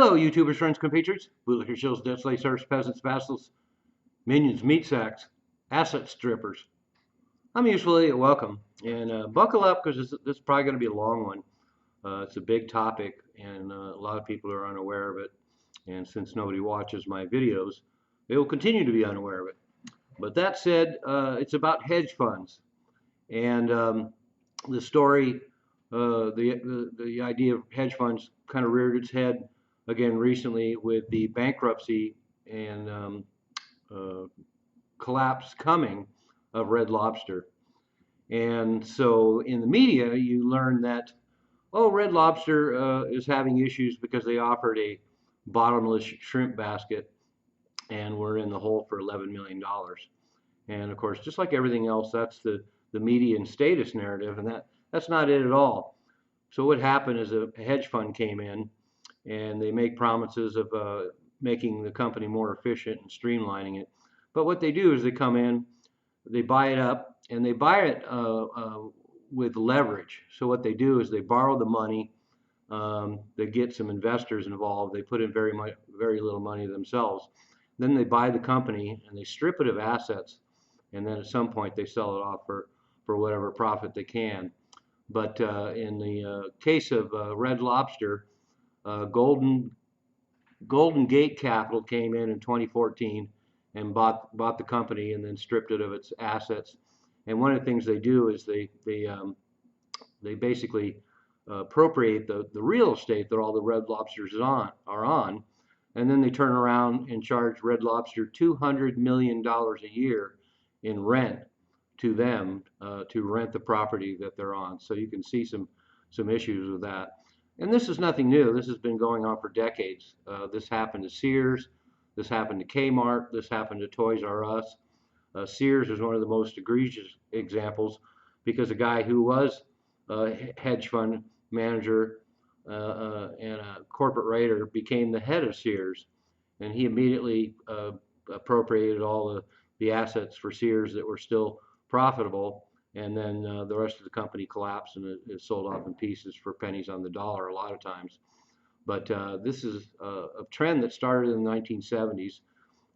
Hello, YouTubers, friends, compatriots, bootlicker shills, dead slave serfs, peasants, vassals, minions, meat sacks, asset strippers. I'm usually welcome, and buckle up because this is probably going to be a long one. It's a big topic, and a lot of people are unaware of it. And since nobody watches my videos, they will continue to be unaware of it. But that said, it's about hedge funds, and the story, the idea of hedge funds kind of reared its head again recently with the bankruptcy and uh, collapse coming of Red Lobster. And so in the media, you learn that, oh, Red Lobster is having issues because they offered a bottomless shrimp basket and we're in the hole for $11 million. And of course, just like everything else, that's the media and status narrative, and that's not it at all. So what happened is a hedge fund came in and they make promises of making the company more efficient and streamlining it. But what they do is they come in, they buy it up, and they buy it with leverage. So what they do is they borrow the money, they get some investors involved, they put in very little money themselves. Then they buy the company and they strip it of assets, and then at some point they sell it off for whatever profit they can. But in the case of Red Lobster, Golden Gate Capital came in 2014 and bought the company and then stripped it of its assets. And one of the things they do is they basically appropriate the real estate that all the Red Lobsters are on, and then they turn around and charge Red Lobster $200 million a year in rent to them to rent the property that they're on. So you can see some issues with that. And this is nothing new. This has been going on for decades. This happened to Sears. This happened to Kmart. This happened to Toys R Us. Sears is one of the most egregious examples because a guy who was a hedge fund manager and a corporate raider became the head of Sears, and he immediately appropriated all the assets for Sears that were still profitable, and then the rest of the company collapsed and it is sold off in pieces for pennies on the dollar a lot of times. But this is a trend that started in the 1970s,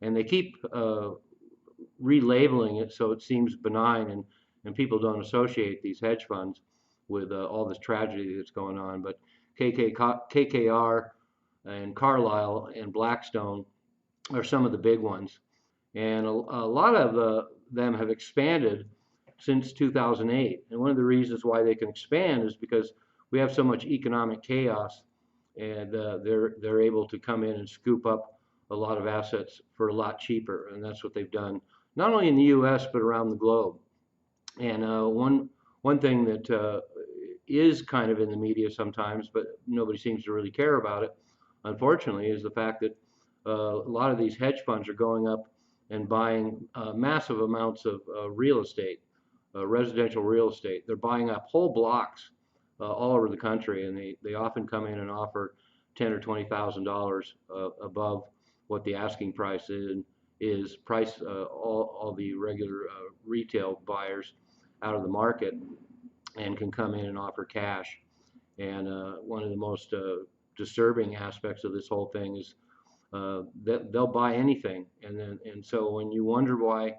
and they keep relabeling it so it seems benign, and people don't associate these hedge funds with all this tragedy that's going on. But KKR and Carlyle and Blackstone are some of the big ones, and a lot of them have expanded since 2008. And one of the reasons why they can expand is because we have so much economic chaos, and they're able to come in and scoop up a lot of assets for a lot cheaper, and that's what they've done not only in the U.S. but around the globe. And one thing that is kind of in the media sometimes, but nobody seems to really care about it, unfortunately, is the fact that a lot of these hedge funds are going up and buying massive amounts of real estate, residential real estate. They're buying up whole blocks all over the country, and they often come in and offer $10,000 or $20,000 above what the asking price is price all the regular retail buyers out of the market, and can come in and offer cash. And one of the most disturbing aspects of this whole thing is that they'll buy anything, and so when you wonder why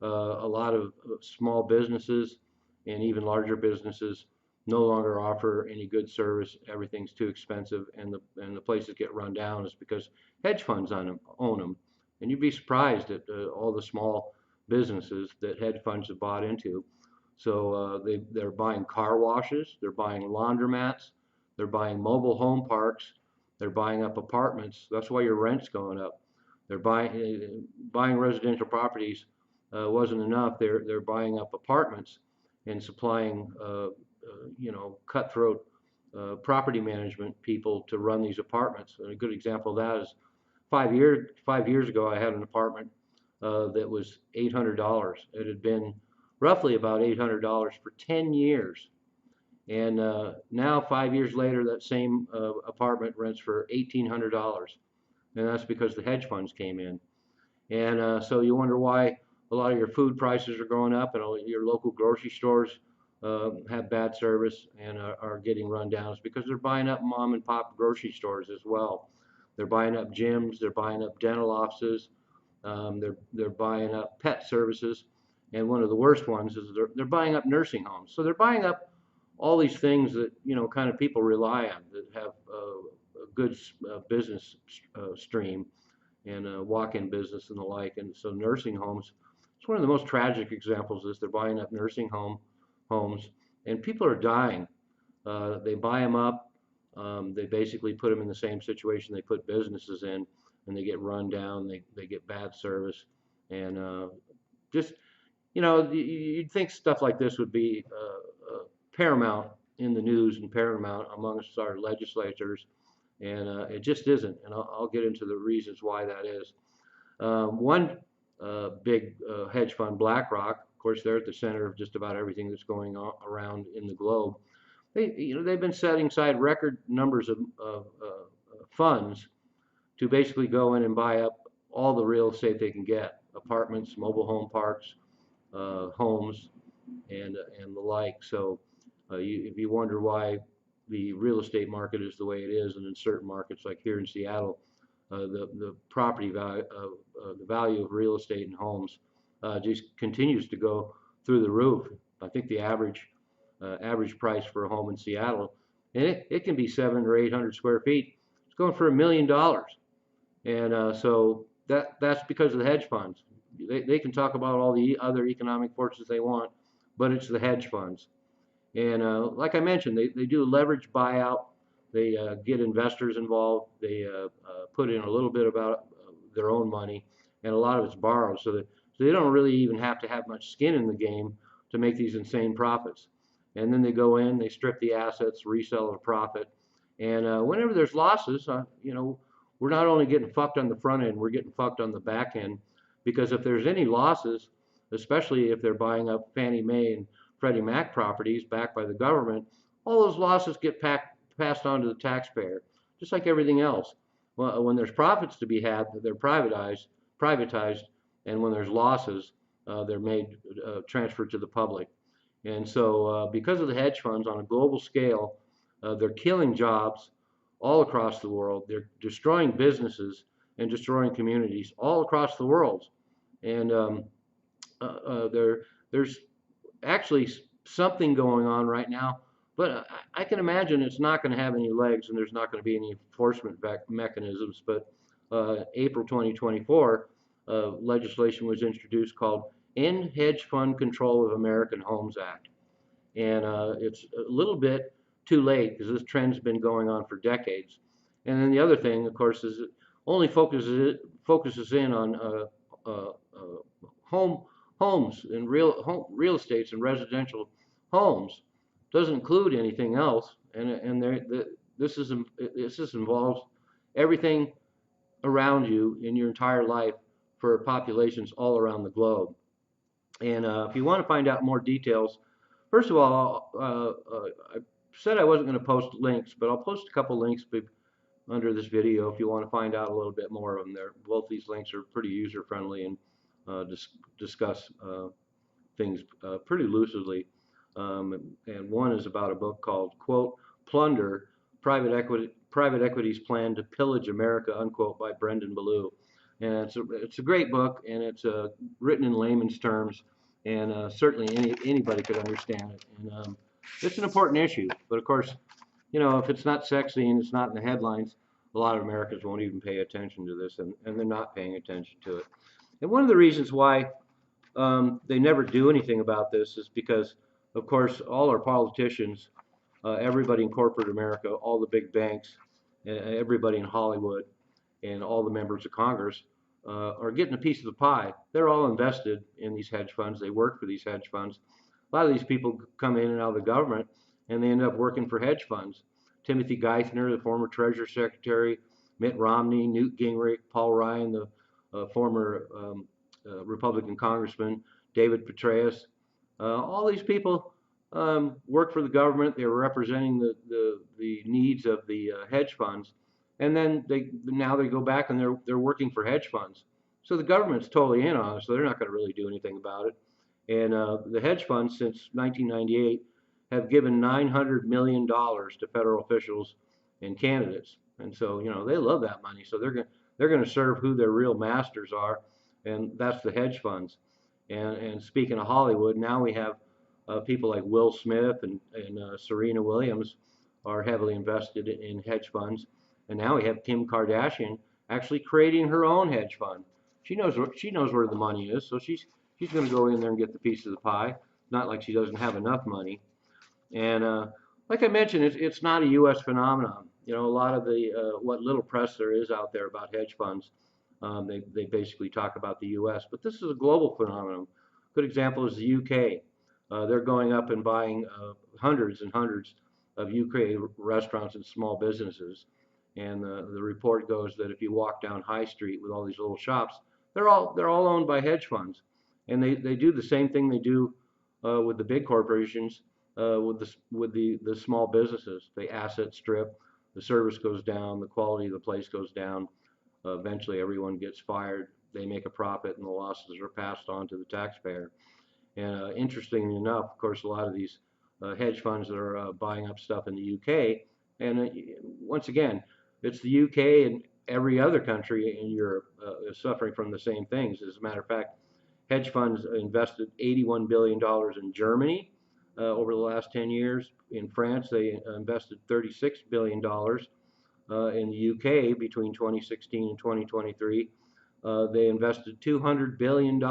a lot of small businesses and even larger businesses no longer offer any good service, everything's too expensive, and the places get run down, is because hedge funds own them. And you'd be surprised at all the small businesses that hedge funds have bought into. So they're buying car washes, they're buying laundromats, they're buying mobile home parks, they're buying up apartments. That's why your rent's going up. They're buying residential properties wasn't enough. They're buying up apartments and supplying cutthroat property management people to run these apartments. And a good example of that is 5 years ago, I had an apartment that was $800. It had been roughly about $800 for 10 years. And now 5 years later, that same apartment rents for $1,800. And that's because the hedge funds came in. And so you wonder why a lot of your food prices are going up, and all your local grocery stores have bad service and are getting run down. It's because they're buying up mom and pop grocery stores as well. They're buying up gyms. They're buying up dental offices. They're buying up pet services. And one of the worst ones is they're buying up nursing homes. So they're buying up all these things that kind of people rely on that have a good business stream and walk-in business and the like. And so nursing homes, it's one of the most tragic examples is they're buying up nursing homes, and people are dying. They buy them up. They basically put them in the same situation they put businesses in, and they get run down. They get bad service, and just you'd think stuff like this would be paramount in the news and paramount amongst our legislators, and it just isn't. And I'll get into the reasons why that is. One big hedge fund, BlackRock, of course, they're at the center of just about everything that's going on around in the globe. They've been setting aside record numbers of funds to basically go in and buy up all the real estate they can get, apartments, mobile home parks, homes, and the like. So if you wonder why the real estate market is the way it is, and in certain markets like here in Seattle, the property value, the value of real estate and homes just continues to go through the roof. I think the average price for a home in Seattle, and it can be 700 or 800 square feet. It's going for $1 million, and so that's because of the hedge funds. They can talk about all the other economic forces they want, but it's the hedge funds. And like I mentioned, they do a leverage buyout. They get investors involved. They put in a little bit about their own money, and a lot of it's borrowed. So they don't really even have to have much skin in the game to make these insane profits. And then they go in, they strip the assets, resell at a profit. And whenever there's losses, we're not only getting fucked on the front end, we're getting fucked on the back end. Because if there's any losses, especially if they're buying up Fannie Mae and Freddie Mac properties backed by the government, all those losses get passed on to the taxpayer, just like everything else. Well, when there's profits to be had, they're privatized, and when there's losses, they're made transferred to the public. And so because of the hedge funds on a global scale, they're killing jobs all across the world. They're destroying businesses and destroying communities all across the world. And there's actually something going on right now, but I can imagine it's not going to have any legs, and there's not going to be any enforcement mechanisms. But April 2024, legislation was introduced called End Hedge Fund Control of American Homes Act. And it's a little bit too late because this trend's been going on for decades. And then the other thing, of course, is it only focuses in on homes and real estates and residential homes. Doesn't include anything else, and this involves everything around you in your entire life for populations all around the globe. And if you want to find out more details, first of all, I said I wasn't going to post links, but I'll post a couple links under this video if you want to find out a little bit more of them. Both these links are pretty user friendly and discuss things pretty lucidly. And one is about a book called, quote, Plunder, Private Equity's Plan to Pillage America, unquote, by Brendan Ballou. And it's a great book, and it's written in layman's terms, and certainly anybody could understand it. And it's an important issue, but of course, if it's not sexy and it's not in the headlines, a lot of Americans won't even pay attention to this, and they're not paying attention to it. And one of the reasons why they never do anything about this is because, of course, all our politicians, everybody in corporate America, all the big banks, everybody in Hollywood, and all the members of Congress are getting a piece of the pie. They're all invested in these hedge funds. They work for these hedge funds. A lot of these people come in and out of the government, and they end up working for hedge funds. Timothy Geithner, the former Treasury Secretary, Mitt Romney, Newt Gingrich, Paul Ryan, the former Republican Congressman, David Petraeus. All these people work for the government. They were representing the needs of the hedge funds, and then now they go back and they're working for hedge funds. So the government's totally in on it, so they're not going to really do anything about it. And the hedge funds since 1998 have given $900 million to federal officials and candidates. And so, they love that money. So they're going to serve who their real masters are, and that's the hedge funds. And speaking of Hollywood, now we have people like Will Smith and Serena Williams are heavily invested in hedge funds, and now we have Kim Kardashian actually creating her own hedge fund. She knows where the money is, so she's going to go in there and get the piece of the pie. Not like she doesn't have enough money. And like I mentioned, it's not a U.S. phenomenon. A lot of the what little press there is out there about hedge funds, they basically talk about the U.S., but this is a global phenomenon. Good example is the U.K. They're going up and buying hundreds and hundreds of UK restaurants and small businesses. And the report goes that if you walk down High Street with all these little shops, they're all owned by hedge funds, and they do the same thing they do with the big corporations with the small businesses. They asset strip, the service goes down, the quality of the place goes down. Eventually, everyone gets fired. They make a profit, and the losses are passed on to the taxpayer. And interestingly enough, of course, a lot of these hedge funds that are buying up stuff in the UK, and once again, it's the UK and every other country in Europe is suffering from the same things. As a matter of fact, hedge funds invested $81 billion in Germany over the last 10 years. In France, they invested $36 billion. In the UK, between 2016 and 2023, they invested $200 billion.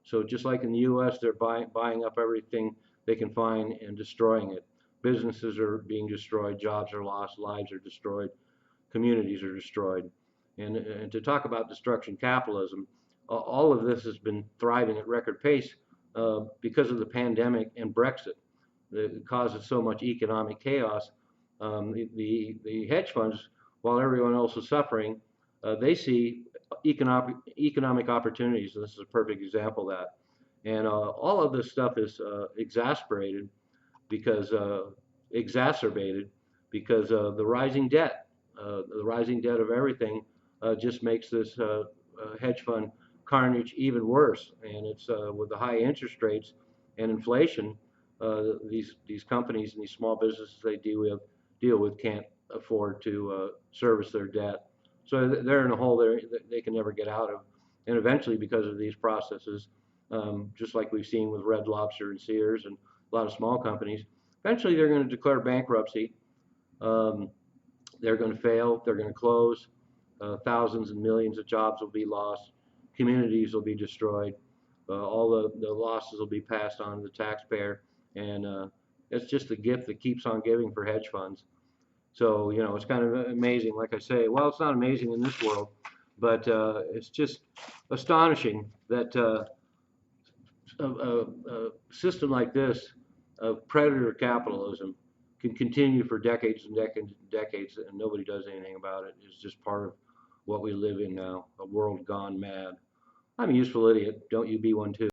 So just like in the U.S., they're buying up everything they can find and destroying it. Businesses are being destroyed, jobs are lost, lives are destroyed, communities are destroyed. And to talk about destruction capitalism, all of this has been thriving at record pace because of the pandemic and Brexit. It causes so much economic chaos. The hedge funds, while everyone else is suffering, they see economic opportunities, and this is a perfect example of that. And all of this stuff is because exacerbated because the rising debt. The rising debt of everything just makes this hedge fund carnage even worse. And it's with the high interest rates and inflation, these companies and these small businesses they deal with can't afford to service their debt. So they're in a hole they can never get out of. And eventually, because of these processes, just like we've seen with Red Lobster and Sears and a lot of small companies, eventually they're going to declare bankruptcy. They're going to fail. They're going to close. Thousands and millions of jobs will be lost. Communities will be destroyed. All the losses will be passed on to the taxpayer. And it's just a gift that keeps on giving for hedge funds. So, it's kind of amazing. Like I say, well, it's not amazing in this world, but it's just astonishing that a system like this of predator capitalism can continue for decades and decades and decades, and nobody does anything about it. It's just part of what we live in now, a world gone mad. I'm a useful idiot. Don't you be one too.